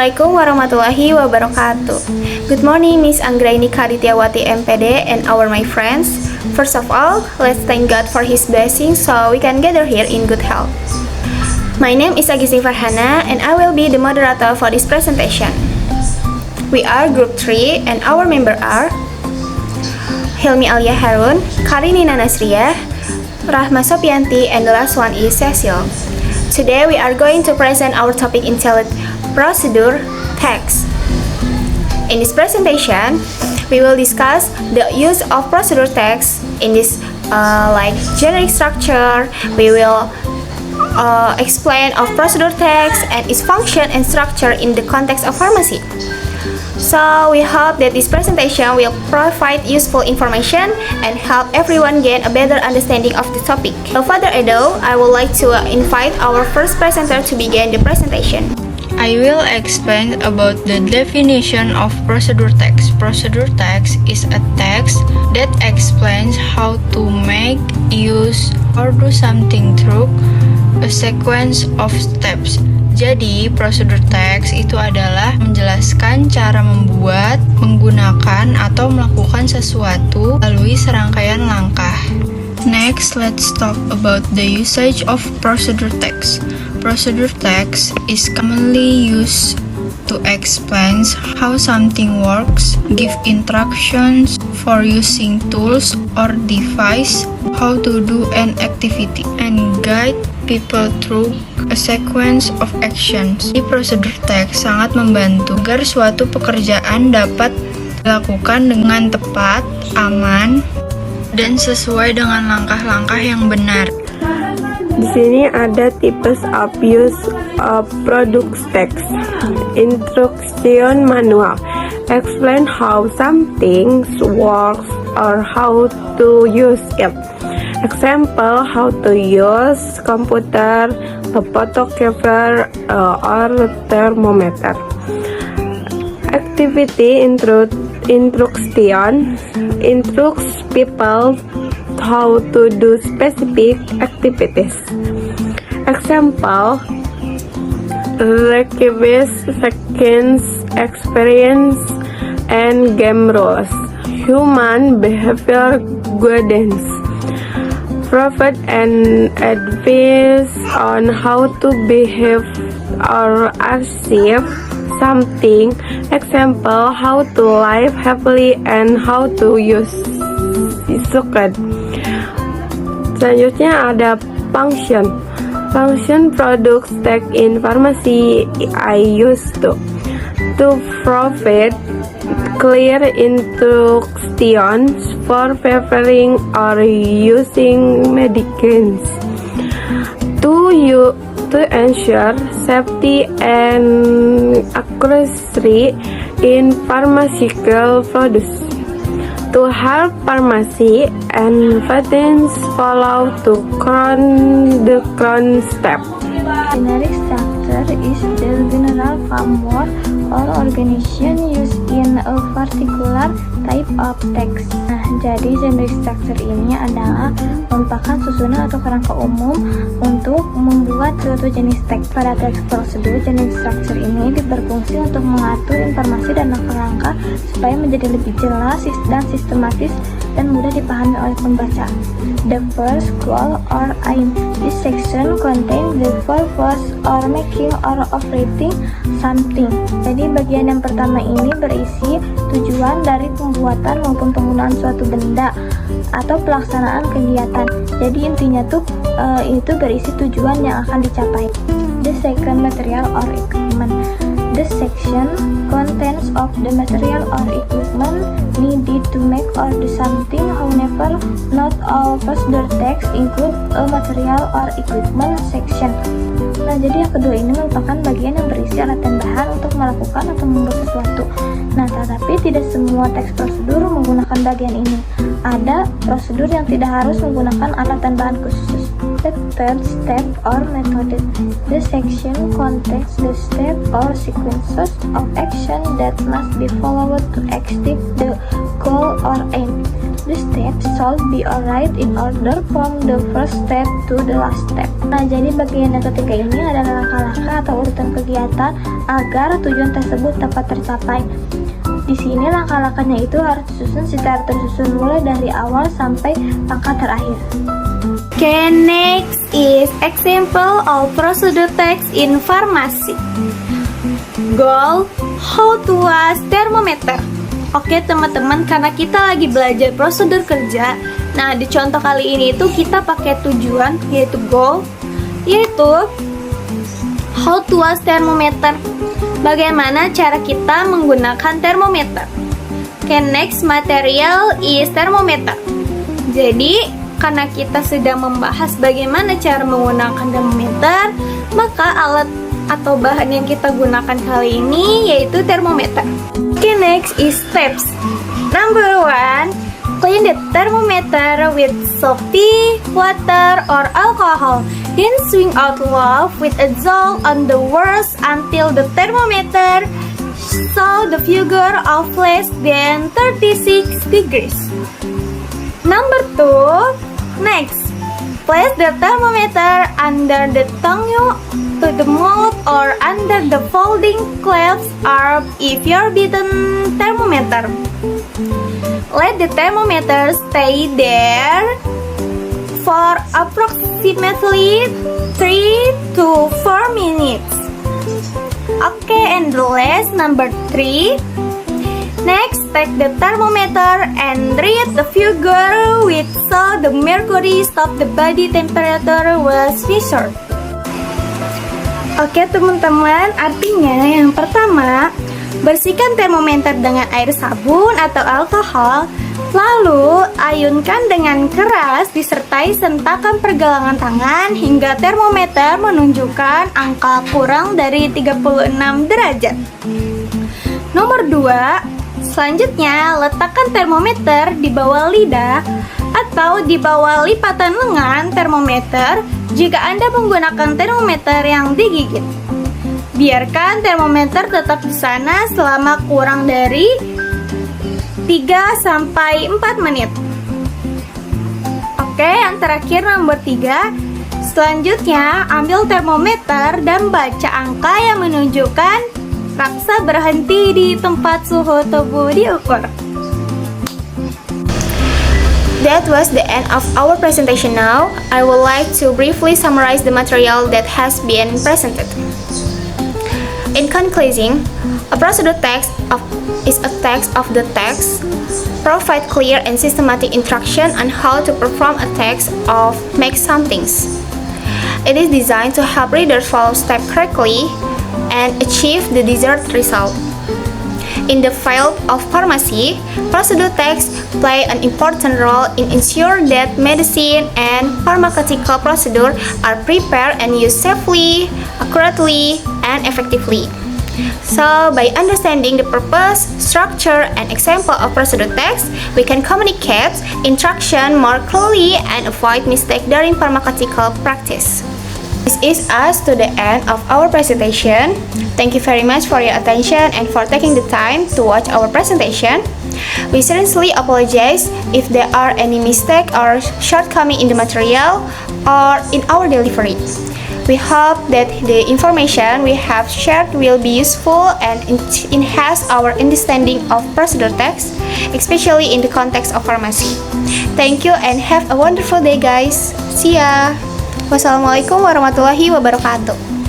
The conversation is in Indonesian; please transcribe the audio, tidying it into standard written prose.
Assalamualaikum warahmatullahi wabarakatuh. Good morning, Miss Anggraini Kadityawati MPD and my friends. First of all, let's thank God for His blessing so we can gather here in good health. My name is Agizi Farhana and I will be the moderator for this presentation. We are Group 3 and our members are Hilmi Alia Harun, Karini Nanasriya, Rahma Sopianti, and the last one is Cecil. Today we are going to present our topic entitled Procedure Text. In this presentation, we will discuss the use of procedure text in this like generic structure. We will explain of procedure text and its function and structure in the context of pharmacy. So we hope that this presentation will provide useful information and help everyone gain a better understanding of the topic. Without further ado, I would like to invite our first presenter to begin the presentation. I will explain about the definition of procedure text. Procedure text is a text that explains how to make, use, or do something through a sequence of steps. Jadi, procedure text itu adalah menjelaskan cara membuat, menggunakan, atau melakukan sesuatu melalui serangkaian langkah. Next, let's talk about the usage of procedure text. Procedure text is commonly used to explain how something works, give instructions for using tools or device, how to do an activity, and guide people through a sequence of actions. Di procedure text sangat membantu agar suatu pekerjaan dapat dilakukan dengan tepat, aman, dan sesuai dengan langkah-langkah yang benar. Di sini ada tipes of use of product text. Instruction manual explain how something works or how to use it. Example, how to use computer, a photocopier, or thermometer. Activity instruction instructs people how to do specific activities. Example, requires seconds, experience, and game rules. Human behavior guidance provide an advice on how to behave or achieve something. Example, how to live happily and how to use succeed. Selanjutnya ada function. Function products text in pharmacy I use to provide clear instructions for preparing or using medicines. To ensure safety and accuracy in pharmaceutical products. To help pharmacy and physicians follow the current step. Generic structure is the general framework or organization used in a particular type of text. Nah, jadi generic structure ini adalah merupakan susunan atau kerangka umum untuk membuat suatu jenis teks. Pada teks prosedur, jenis structure ini berfungsi untuk mengatur informasi dan langkah-langkah supaya menjadi lebih jelas dan sistematis dan mudah dipahami oleh pembaca. The first goal or aim. This section contains the purpose or making or operating something. Jadi bagian yang pertama ini berisi tujuan dari pembuatan maupun penggunaan suatu benda atau pelaksanaan kegiatan. Jadi intinya tuh itu berisi tujuan yang akan dicapai. The second, material or equipment. This section contains of the material or equipment needed to make or do something. However, not all procedure text include a material or equipment section. Nah, jadi yang kedua ini merupakan bagian yang berisi alat dan bahan untuk melakukan atau membuat sesuatu. Nah, tetapi tidak semua teks prosedur menggunakan bagian ini. Ada prosedur yang tidak harus menggunakan alat dan bahan khusus. The third step or method. This section contains the step or sequences of action that must be followed to achieve the goal or aim. The steps should be alright in order from the first step to the last step. Nah, jadi bagian yang ketiga ini adalah langkah-langkah atau urutan kegiatan agar tujuan tersebut dapat tercapai. Di sini langkah-langkahnya itu harus disusun secara tersusun mulai dari awal sampai langkah terakhir. Okay, next is example of procedure text in pharmacy. Goal, how to wash thermometer. Oke teman-teman, karena kita lagi belajar prosedur kerja, nah di contoh kali ini itu kita pakai tujuan, yaitu goal, yaitu how to wash thermometer. Bagaimana cara kita menggunakan termometer. Okay, next material is thermometer. Jadi karena kita sedang membahas bagaimana cara menggunakan termometer, maka alat atau bahan yang kita gunakan kali ini yaitu termometer. Okay, next is steps. Number 1, clean the thermometer with soapy water or alcohol. Then swing out valve with a zone on the worst until the thermometer show the figure of less than 36 degrees. Number 2, next, place the thermometer under the tongue to the mouth or under the folding clasp arm if you're beaten thermometer. Let the thermometer stay there for approximately 3 to 4 minutes. Okay, and the last, number 3. Next, take the thermometer and read the figure which saw the mercury stop the body temperature was measured. Oke teman-teman, artinya yang pertama, bersihkan termometer dengan air sabun atau alkohol, lalu ayunkan dengan keras disertai sentakan pergelangan tangan hingga termometer menunjukkan angka kurang dari 36 derajat. Nomor 2, selanjutnya letakkan termometer di bawah lidah atau di bawah lipatan lengan termometer jika Anda menggunakan termometer yang digigit. Biarkan termometer tetap di sana selama kurang dari 3-4 menit. Oke, yang terakhir nomor 3. Selanjutnya, ambil termometer dan baca angka yang menunjukkan raksa berhenti di tempat suhu tubuh diukur. That was the end of our presentation. Now, I would like to briefly summarize the material that has been presented. In conclusion, a procedure text is a text of the text, provide clear and systematic instruction on how to perform a task of make somethings. It is designed to help readers follow steps correctly and achieve the desired result. In the field of pharmacy, procedure texts play an important role in ensuring that medicine and pharmaceutical procedures are prepared and used safely, accurately, and effectively. So, by understanding the purpose, structure, and example of procedure text, we can communicate instruction more clearly and avoid mistakes during pharmaceutical practice. This is us to the end of our presentation. Thank you very much for your attention and for taking the time to watch our presentation. We sincerely apologize if there are any mistake or shortcoming in the material or in our delivery. We hope that the information we have shared will be useful and enhance our understanding of procedure text, especially in the context of pharmacy. Thank you and have a wonderful day, guys. See ya. Wassalamualaikum warahmatullahi wabarakatuh.